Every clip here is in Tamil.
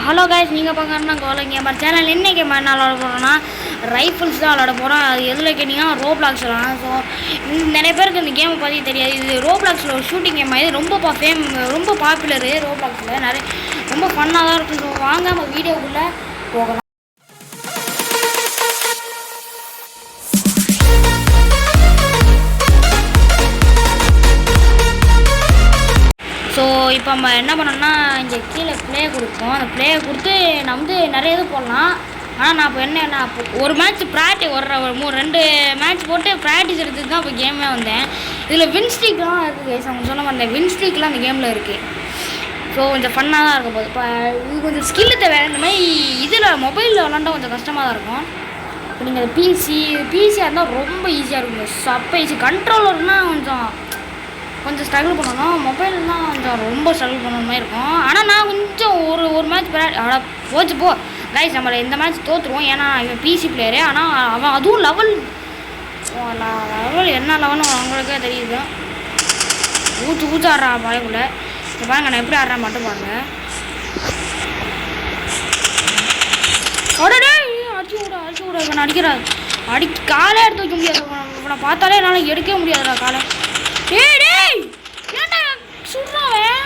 ஹலோ கைஸ், நீங்கள் பார்க்கணுன்னா கோலம் கேமர் சேனல். என்ன கேமர் என்ன விளாட போகிறோன்னா ரைஃபிள்ஸ் தான் விளாட போகிறோம். அது எதில் கேட்டிங்கன்னா ரோப்ளாக்ஸ் விளாடலாம். ஸோ நிறைய பேருக்கு இந்த கேமை பற்றி தெரியாது. இது ரோப்ளாக்ஸில் ஒரு ஷூட்டிங் கேம். இது ரொம்ப பாப்புலரு ரோப்ளாக்ஸில். நிறைய ரொம்ப ஃபன்னாக தான் இருக்கும். ஸோ வாங்க நம்ம வீடியோக்குள்ளே போகலாம். ஸோ இப்போ நம்ம என்ன பண்ணோம்னா, இங்கே கீழே ப்ளே கொடுப்போம். அந்த ப்ளேயை கொடுத்து நான் நிறைய இது போடலாம். ஆனால் நான் இப்போ என்ன ஒரு மேட்ச் ரெண்டு மேட்ச் போட்டு ப்ராக்டிஸ் எடுத்துட்டு தான் இப்போ கேமே வந்தேன். இதில் வின்ஸ்ட்ரீக்லாம் இருக்குது. அவங்க சொன்ன மாதிரி வின்ஸ்ட்ரீக்லாம் அந்த கேமில் இருக்குது. ஸோ கொஞ்சம் ஃபன்னாக தான் இருக்கும் போது. இப்போ இது கொஞ்சம் ஸ்கில்லு தேவை. இந்த மாதிரி இதில் மொபைலில் விளாண்டா கொஞ்சம் கஷ்டமாக தான் இருக்கும். இப்போ நீங்கள் பிசியாக இருந்தால் ரொம்ப ஈஸியாக இருக்கும். அப்போ ஈஸி. கண்ட்ரோலர்னால் கொஞ்சம் ஸ்ட்ரகிள் பண்ணணும். மொபைல்னால் கொஞ்சம் ரொம்ப ஸ்ட்ரகிள் பண்ணுற மாதிரி இருக்கும். ஆனால் நான் கொஞ்சம் ஒரு மேட்ச் போச்சு கைஸ், நம்மளை இந்த மேட்ச் தோற்றுருவோம். ஏன்னா இவன் பிசி பிளேயரு. ஆனால் அவன் அதுவும் லெவல் என்ன லெவல்னு அவங்களுக்கே தெரியுது. ஊச்சு ஆடுறான் பாயக்குள்ளே. இப்போ பாருங்க நான் எப்படி ஆடுறேன் மட்டும் பாருங்க. உடனே அடிச்சு விட இவன் அடிக்கிறாரு. காலே எடுத்து வைக்க முடியாது. இவனை பார்த்தாலே என்னால் எடுக்கவே முடியாதுடா காலை. டேய் ஏன்டா சுடுறான்?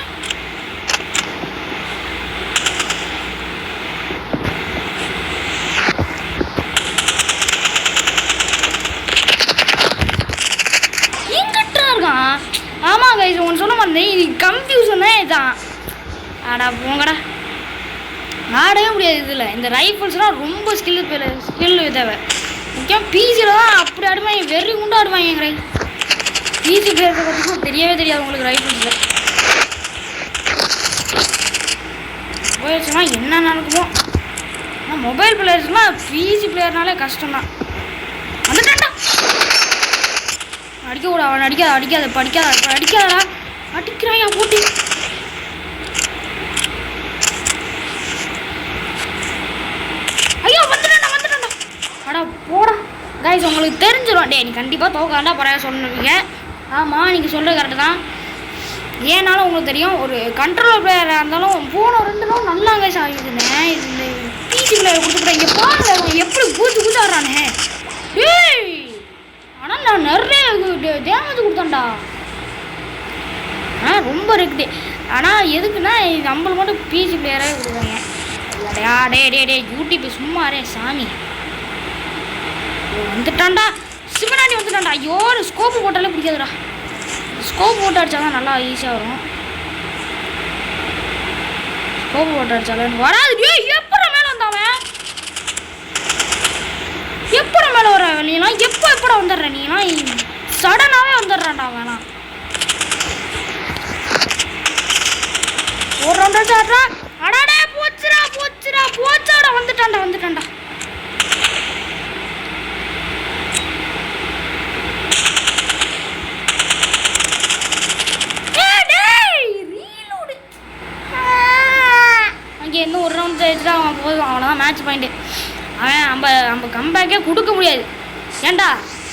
எங்கிட்ட இருக்கான்? ஆமாம் கைஸ், ஒன்று சொல்ல மாட்டேன். இது கன்ஃபியூஷனே இதான். ஆடா போங்கடா, ஆடவே முடியாது இதில். இந்த ரைஃபிள்ஸ்லாம் ரொம்ப ஸ்கில் தேவை. முக்கியம் பிசியில் தான் அப்படி ஆடுவாங்க. வெறி குண்டு ஆடுவாங்க எங்க ரைஃபிள். பிசி பிளேயர்ஸை பற்றிக்கும் தெரியவே தெரியாது உங்களுக்கு ரைஃபிள்ஸில். போயிடுச்சுன்னா என்ன நடக்குமோ. ஆனால் மொபைல் பிளேயர்ஸ்னால் பிசி பிளேயர்னாலே கஷ்டம்தான். வந்துட்டான்டா. அடிக்க கூட அவன் அடிக்காதடா. அடிக்கிறான் என் போட்டி. ஐயோ வந்துட்டான்டா. அடா போடா கைஸ், உங்களுக்கு தெரிஞ்சிடும். நீ கண்டிப்பாக தோக்காண்டா பறையா சொன்னீங்க. ஆமாம், நீங்கள் சொல்கிறது கரெக்டு தான். ஏன்னாலும் உங்களுக்கு தெரியும், ஒரு கண்ட்ரோலர் பிளேயராக இருந்தாலும் போன 2 நாள் நல்லா கைஸ் ஆகிடுதுண்ணே. இந்த பிசி பிளேயர் கொடுத்துக்கிட்டேன். இங்கே பாருங்க எப்படி கூச்சு ஆடுறானே. டேய் ஆனால் நான் நிறைய டேமேஜ் கொடுத்தேன்டா. ரொம்ப இருக்குது. ஆனால் எதுக்குன்னா நம்மளுக்கு மட்டும் பிசி பிளேயராக கொடுக்குறாங்க. இல்லையா டே யூடியூப் சும்மாரே சாமி. வந்துட்டான்டா சிவனாண்டி வந்துட்டான்டா. ஐயோ, ஸ்கோப்பு போட்டாலே பிடிக்காதுடா. ஸ்கோப் போட்டு அடித்தாதான் நல்லா ஈஸியாக வரும். ஸ்கோப்பு போட்டு அடித்தாலும் வராது. எப்படா மேலே வந்தாவன்? எப்படா மேலே வர நீலாம்? எப்படா வந்துடுற நீலாம்? சடனாகவே வந்துடுறான்டா வேணாம். ஒரு ரவுண்ட் ஆடுறா. அடாடே போச்சாடா. வந்துட்டான்டா. இன்னும் ஒரு ரவுண்ட் ஜெயிச்சுட்டா அவன் போதும். அவ்வளோதான் மேட்ச் பாயிண்ட்டு. அவன் நம்ம கம்பேக்கே கொடுக்க முடியாது. ஏன்டா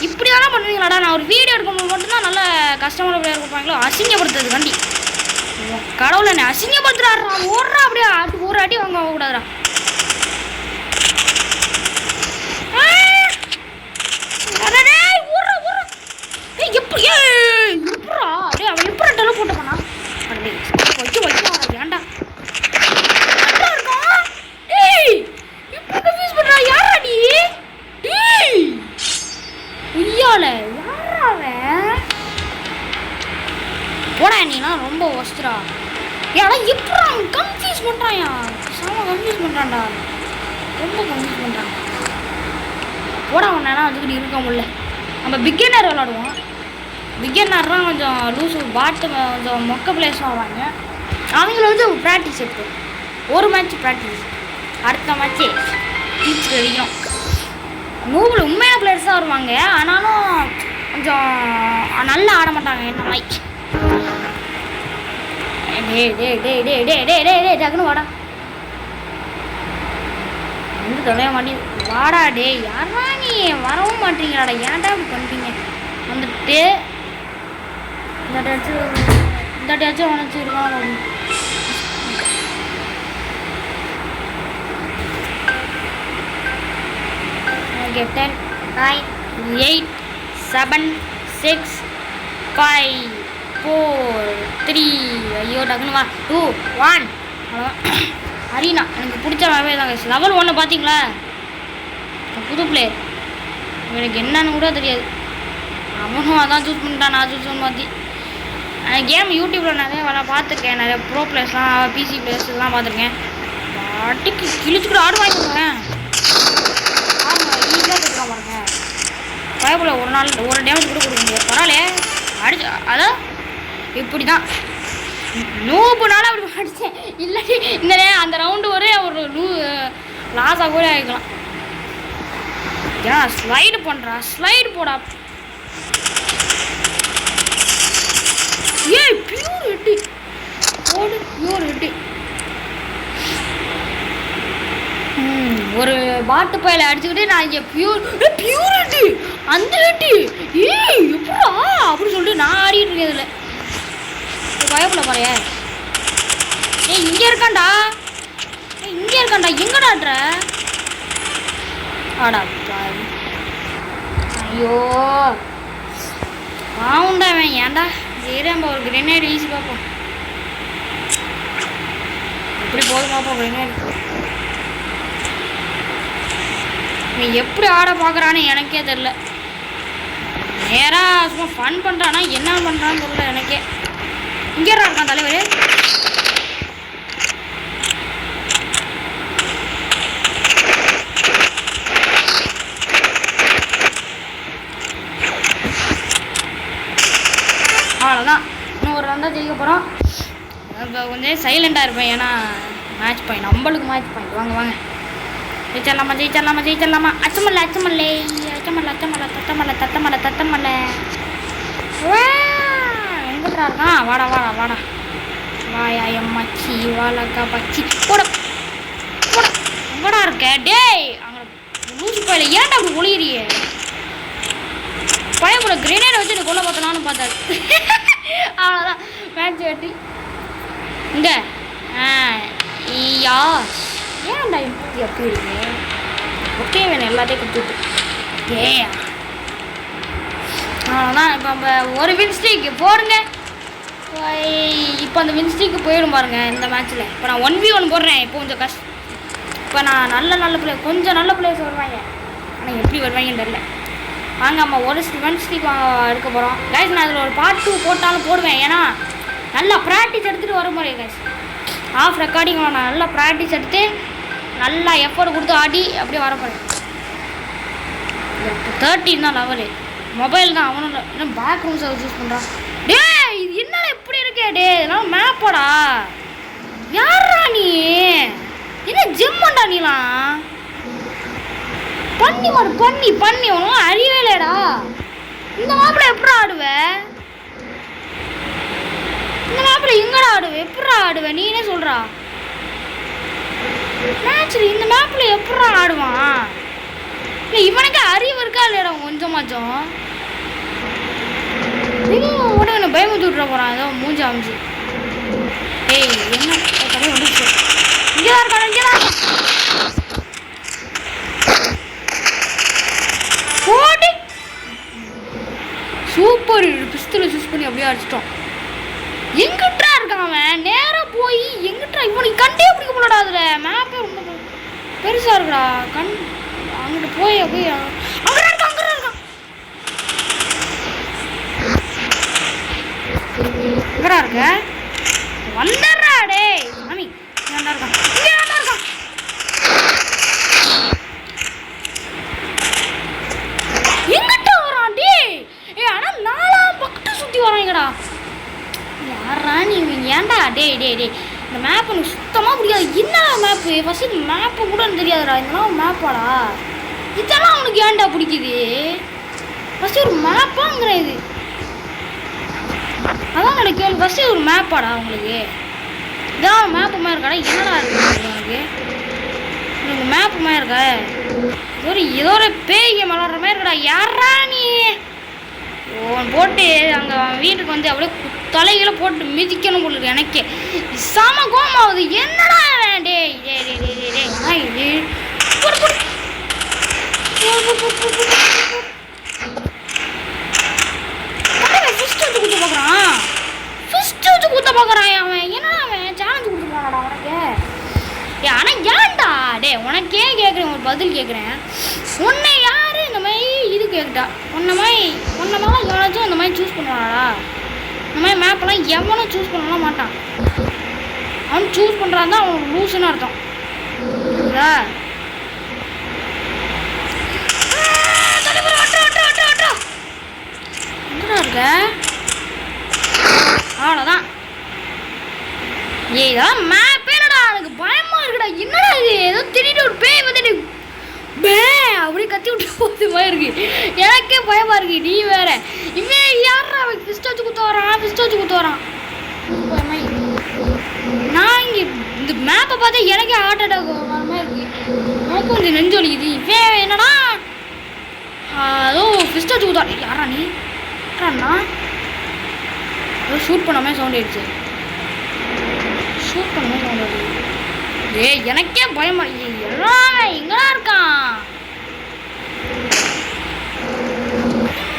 இப்படி தானே பண்ணுவீங்களாடா? நான் ஒரு வீடியோ எடுக்கும்போது மட்டும்தான் நல்ல கஸ்டமர் பிளேயர் கொடுப்பாங்களோ. அசிங்கப்படுத்துறது கண்டி கடவுளை என்ன அசிங்கப்படுத்துறாடுறான். ஓடுறா அப்படியே ஒரு அடி வாங்க கூடாதுடா. எப்படா அப்படியே அவன் எப்படி டெலோ போட்டு போனா வைக்க ஏன்டா போடா. நீலாம் ரொம்ப ஒஸ்ட்ரா. ஏன்னா எப்படி அவன் கன்ஃபியூஸ் பண்ணுறான்யா. கன்ஃபியூஸ் பண்ணுறான்டா. ரொம்ப கன்ஃபியூஸ் பண்ணுறான். போடா அவன் வந்துக்கிட்டு இருக்க முடியல. நம்ம பிகினர் விளாடுவோம். பிகினர்லாம் கொஞ்சம் லூஸு பாட்டு கொஞ்சம் மொக்க பிளேஸ்லாம் வருவாங்க. அவங்கள ப்ராக்டிஸ் எடுத்து ஒரு மேட்ச் ப்ராக்டிஸ், அடுத்த மேட்ச்சு டீச் அடிக்கணும். நூபில் உண்மையான பிளேயர்ஸ் தான் வருவாங்க. ஆனாலும் கொஞ்சம் நல்லா ஆட மாட்டாங்க என்ன மாதிரி. டக்குன்னு வாடா. தொலைய மாட்டேன். வாடா டே. யாரா நீ? வரவும் மாட்டீங்களாடா. ஏன்டா இப்படி பண்ணுறீங்க? வந்துட்டு இந்த டேச்சும் உனச்சிருக்கான். இங்கே 10 9 8 7 6 5 4 3 ஐயோ டக்குனுமா 2 1 அவ்வளோதான். அரீனா எனக்கு பிடிச்ச மேப்பே தாங்க. லெவல் 1 பார்த்தீங்களா, புது பிளேயர், எனக்கு என்னன்னு கூட தெரியாது. அவனும் அதான் சூஸ் பண்ணிட்டான், நான் சூஸ் பண்ண மாற்றி. கேம் யூடியூப்பில் நிறைய பார்த்துருக்கேன், நிறைய ப்ரோ பிளேயர்ஸ்லாம் பிசி பிளேயர்ஸ்லாம் பார்த்துருக்கேன். பாட்டுக்கு கிழிச்சு கூட ஆடு வாங்கிக்கோங்க, ஈஸியாக கொடுக்கலாம் பாருங்க. பயப்புல ஒரு நாள் ஒரு டேமேஜ் கூட கொடுக்க முடியாது. பரவாயில்ல அடிச்சு அதான் இப்படி தான் நூப்புனால அப்படி அடித்தேன். இல்லாட்டி இந்த அந்த ரவுண்டு ஒரே ஒரு லாஸாக கூட ஆகிக்கலாம். ஏன் ஸ்லைடு பண்ணுறா, ஸ்லைடு போடா. ஏய் பியூர் ஹிட்டு போடு, பியூர் ஹிட்டு. ஒரு பாட்டு பயில அடிச்சுக்கிட்டு நான் இங்கே பியூர் ஹிட்டு அந்த ஹிட்டு. ஏய் எப்படா அப்படி சொல்லிட்டு நான் ஆடிட்டு இருக்கேன். இதில் பயப்பட பாறைய. ஏய் இங்கே இருக்காண்டா, இங்கே இருக்காண்டா, எங்கடா ஆடுற? ஆடா பாரு. ஐயோ ஆவுண்டா அவன். ஏன்டா சரி நம்ம ஒரு கிரெனேட் ஈஸி பார்ப்போம். எப்படி போதும் பார்ப்போம். கிரெனேட் நீ எப்படி ஆட பார்க்குறான்னு எனக்கே தெரில. நேராக சும்மா ஃபன் பண்ணுறானா என்ன பண்ணுறான்னு தெரியல எனக்கே. இங்கே இருக்கான் தலைவர். அவ்வளோதான், இன்னும் ஒரு ரவுண்டாக ஜெயிக்க போகிறோம். இப்போ கொஞ்சம் சைலண்டாக இருப்பேன், ஏன்னா மேட்ச் பாயிண்ட் நம்மளுக்கு மேட்ச் பாயிண்ட். வாங்க வாங்க ஜெயிச்சிடலாமா ஜெயிச்சிடலாமா ஜெயிச்சிடலாமா. அச்சமல்ல அச்சமல்லே அச்சமல்ல அச்சமல்ல தத்தமல்ல தத்தமல்ல தத்தமல்ல. எங்கிட்டா இருக்கான்? வாடா வாடா வாடா வாயா எம்மாச்சி வாழக்கா பச்சி போட போட. எங்கடா இருக்க டேய்? அங்கே லூசு பயில ஏன்டா அப்படி ஒளியிறியே? பையன் கூட கிரேனேட் வச்சு எனக்கு கொல்ல பார்த்தனான்னு பார்த்தாரு. அவ்வளோதான் மேட்ச் வெட்டி. இங்கே யா ஏன்டா இப்படி அப்படி இருக்கு? ஒக்கே வேணும் எல்லாத்தையும் கொடுத்துட்டு. ஏ அவ்வளோதான். இப்போ நம்ம ஒரு வின்ஸ்ட்ரீக்கு போடுங்க. இப்போ அந்த வின்ஸ்ட்ரீக்கு போயிடும் பாருங்க இந்த மேட்ச்சில். இப்போ நான் 1v1 போடுறேன். இப்போ கொஞ்சம் கஷ்டம். இப்போ நான் நல்ல பிளேயர், கொஞ்சம் நல்ல பிளேயர்ஸ் வருவாங்க, ஆனால் எப்படி வருவாங்கன்னு தெரியல. வாங்க நம்ம ஒரு வின்ஸ்ட்ரீக் எடுக்க போகிறோம் கைஸ். நான் அதில் ஒரு பார்ட் 2 போட்டாலும் போடுவேன், ஏன்னா நல்லா ப்ராக்டிஸ் எடுத்துகிட்டு வர முடியும் கைஸ். ஆஃப் ரெக்கார்டிங் நான் நல்லா ப்ராக்டிஸ் எடுத்து நல்லா எஃபோர்ட் கொடுத்து ஆடி அப்படியே வர போகிறேன். 13 தான் லெவலு. மொபைல் தான் அவனும் இன்னும் பேக் ரூம் சர்வீஸ் யூஸ் பண்ணுறான். டே இது என்ன எப்படி இருக்கே? டே இதெல்லாம் மேப்போடா. யாரா நீ? என்ன ஜிம்மண்டா நீலாம்? பண்ணி மாடு பண்ணி பண்ணி உனக்கு அறிவே இல்லைடா. இந்த மேப்பில் எப்படி ஆடுவேன்? இந்த மேப்பில் எங்கடா ஆடுவேன்? எப்படா ஆடுவேன் நீனே சொல்கிறா. மேட்ச்சில் இந்த மேப்பில் எப்படா ஆடுவான்? இல்லை இவனுக்கு அறிவு இருக்கா இல்லைடா கொஞ்சமாச்சும்? உடனே என்ன பயமுத்தி விட்டுற போகிறான் ஏதோ மூஞ்சி அமைச்சு. ஏய் என்ன கடை வந்துச்சு? இங்கே தான் இருக்கா, இங்கே தான் போடி. சூப்பர் பிஸ்தலை சூஸ் பண்ணி அப்படியே அடிச்சிட்டோம். எங்கிட்டா இருக்கான் அவன்? நேராக போய் எங்கிட்டா இவனுக்கு கண்டே பிடிக்க போலடா. அதில் மேப்பே ரொம்ப பெருசாக இருக்குடா. கண் அங்கிட்டு போய் அப்படியே அங்கே இருக்கான், அங்கே இருக்கான். எங்கடா இருக்க? வந்துடுறா டே மாமி. இங்கே இருக்கான், இங்கே இருக்கான். எங்கிட்ட வரான் டே? ஆனால் 4ஆம் பக்கத்து சுற்றி வராங்கடா. யாரா நீ? ஏன்டா டே டே டே இந்த மேப் எனக்கு சுத்தமாக பிடிக்காது. என்ன மேப்பு? ஃபஸ்ட்டு இந்த மேப்பு கூட தெரியாதுடா. இதெல்லாம் மேப்பாடா? இதெல்லாம் அவனுக்கு ஏன்டா பிடிக்குது? ஃபஸ்ட்டு ஒரு மேப்பாங்கிறேன் இது. அதான் என்னோட கேள்வி. ஃபஸ்ட்டு ஒரு மேப்பாடா உங்களுக்கு? இதான் மேப்பு மாதிரி இருக்காடா? என்னடா இருக்கு உனக்கு? உனக்கு மேப்பு மாதிரி இருக்கா? ஏதோ ஒரு பேய்க மலர்ற மாதிரி இருக்கடா. யாரா நீ? போட்டு அங்கே வீட்டுக்கு வந்து அப்படியே தலைகளை போட்டு மிதிக்கணும் போல எனக்கே செம கோமாவுது. என்னடா டே டே டே டே டே ஆனால் ஏன்டா டே உனக்கே கேட்குறேன், ஒரு பதில் கேட்குறேன். உன்னை யார் இந்த மாதிரி இது கேட்குட்டா? உன்ன மாதிரி எவனாச்சும் இந்த மாதிரி சூஸ் பண்ணுவானா? இந்த மாதிரி மேப்பெல்லாம் எவனும் சூஸ் பண்ணலாம் மாட்டான். அவன் சூஸ் பண்ணுறான் தான் அவன் லூசுன்னு அர்த்தம். எங்கடா இருக்க? அவ்வளோதான். இதெல்லாம் மேப்பே இல்லடா, எனக்கு பயமா இருக்குடா. என்னடா இது, ஏதோ திடீர்னு ஒரு பேய் வந்துட்டு பே அப்படியே கத்தி விட்டு போது மாதிரி இருக்கு. எனக்கே பயமா இருக்கு. நீ வேற இவன் யாரா பிஸ்ட் வச்சு குத்து வரான். நான் இங்கே இந்த மேப்பை பார்த்தா எனக்கே ஹார்ட் அட்டாக் வர மாதிரி இருக்கு. எனக்கும் இந்த நெஞ்சு வலிக்குது. இவன் என்னடா அதோ பிஸ்ட் வச்சு குத்தா. யாரா நீ? யாராண்ணா? ஏதோ ஷூட் பண்ணாமே சவுண்ட் ஆயிடுச்சு. எனக்கே பயமா எங்கடா இருக்கான்?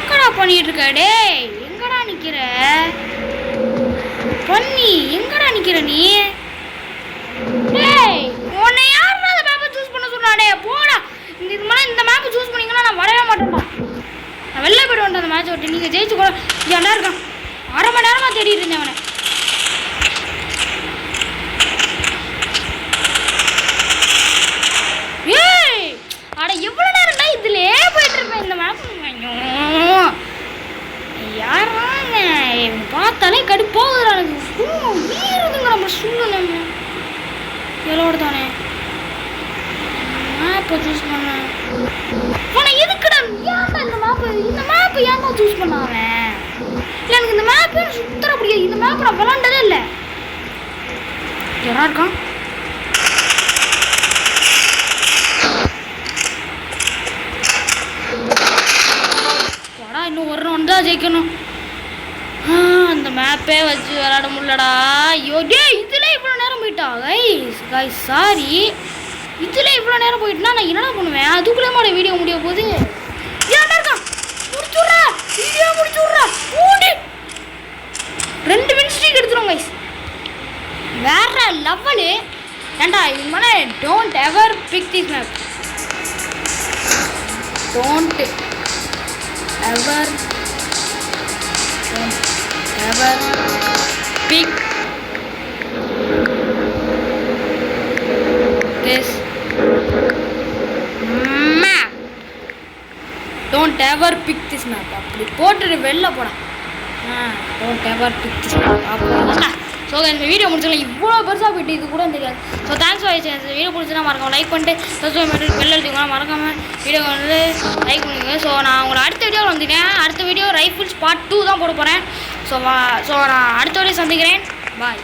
எங்கடா பண்ணிட்டு இருக்க? டே எங்கடா நிக்கிற? பண்ணி எங்கடா நிக்கிற நீ? டேய் உன்னை யாருடா அந்த மேப்பை சூஸ் பண்ண சொன்னாடே? போடா. இந்த மேப்பை சூஸ் பண்ணீங்கன்னா நான் வரவே மாட்டேன்டா. நான் வெளில போயிடுவேன் அந்த மேட்ச் விட்டு. நீங்கள் ஜெயிச்சு கூட ஏன்டா இருக்கான்? 1/2 மணி நேரமாக தேடிட்டு இருந்தேன் அவனை. அட எவ்வளோ நேரம்டா இதுலே போயிட்டு இருப்பேன் இந்த மேப். யாராங்க பார்த்தாலே கடுப்போகுதுடா எனக்கு. வீருதுங்க நம்ம சூழ்நிலை எல்லோட தானே மேப்பை சூஸ் பண்ண. ஆனால் எதுக்குடா ஏன்டா இந்த மேப்பு ஏன்டா சூஸ் பண்ணாங்க? இல்லை எனக்கு இந்த மேப்பு சுத்தர பிடிக்காது. இந்த மேப் நான் விளாண்டதே இல்லை. யாரா இருக்கான்? இன்னும் ஒரு ரவுண்ட் தான் ஜெயிக்கணும். அந்த மேப்பே வச்சு விளையாட முடியலடா. ஐயோ டே இதில் இவ்வளோ நேரம் போயிட்டா? கைஸ் சாரி, இதில் இவ்வளோ நேரம் போயிட்டுனா நான் என்னடா பண்ணுவேன்? அதுக்குள்ளே மாட வீடியோ முடிய போகுது. ஏன்டா இருக்கான்? முடிச்சுட்றா வீடியோ, முடிச்சுட்றா. 2 மினிட்ஸ்க்கு எடுத்துரும் கைஸ். வேற லெவலு. ஏன்டா இது மேலே don't ever pick this map. Don't ever pick this map. Don't ever pick this map. அப்படி போட்டு வெளில போடா. Don't ever pick this map. அவ்வளோதான். ஸோ இந்த வீடியோ முடிச்சுக்கலாம். இவ்வளோ பெருசாக போயிட்டு இது கூட தெரியாது. ஸோ தேங்க்ஸ் ஃபார் வாட்சிங். இந்த வீடியோ பிடிச்சினா மறக்காம லைக் பண்ணிட்டு சப்ஸ்கிரைப் பண்ணிட்டு பெல் அழுத்திக்கோங்க. மறக்காமல் வீடியோ வந்து லைக் பண்ணிக்கோங்க. ஸோ நான் உங்களை அடுத்த வீடியோவில் வந்துட்டேன். அடுத்த வீடியோ ரைஃபிள்ஸ் பார்ட் 2 தான் போட போகிறேன். ஸோ நான் அடுத்த வீடியோ சந்திக்கிறேன். பாய்.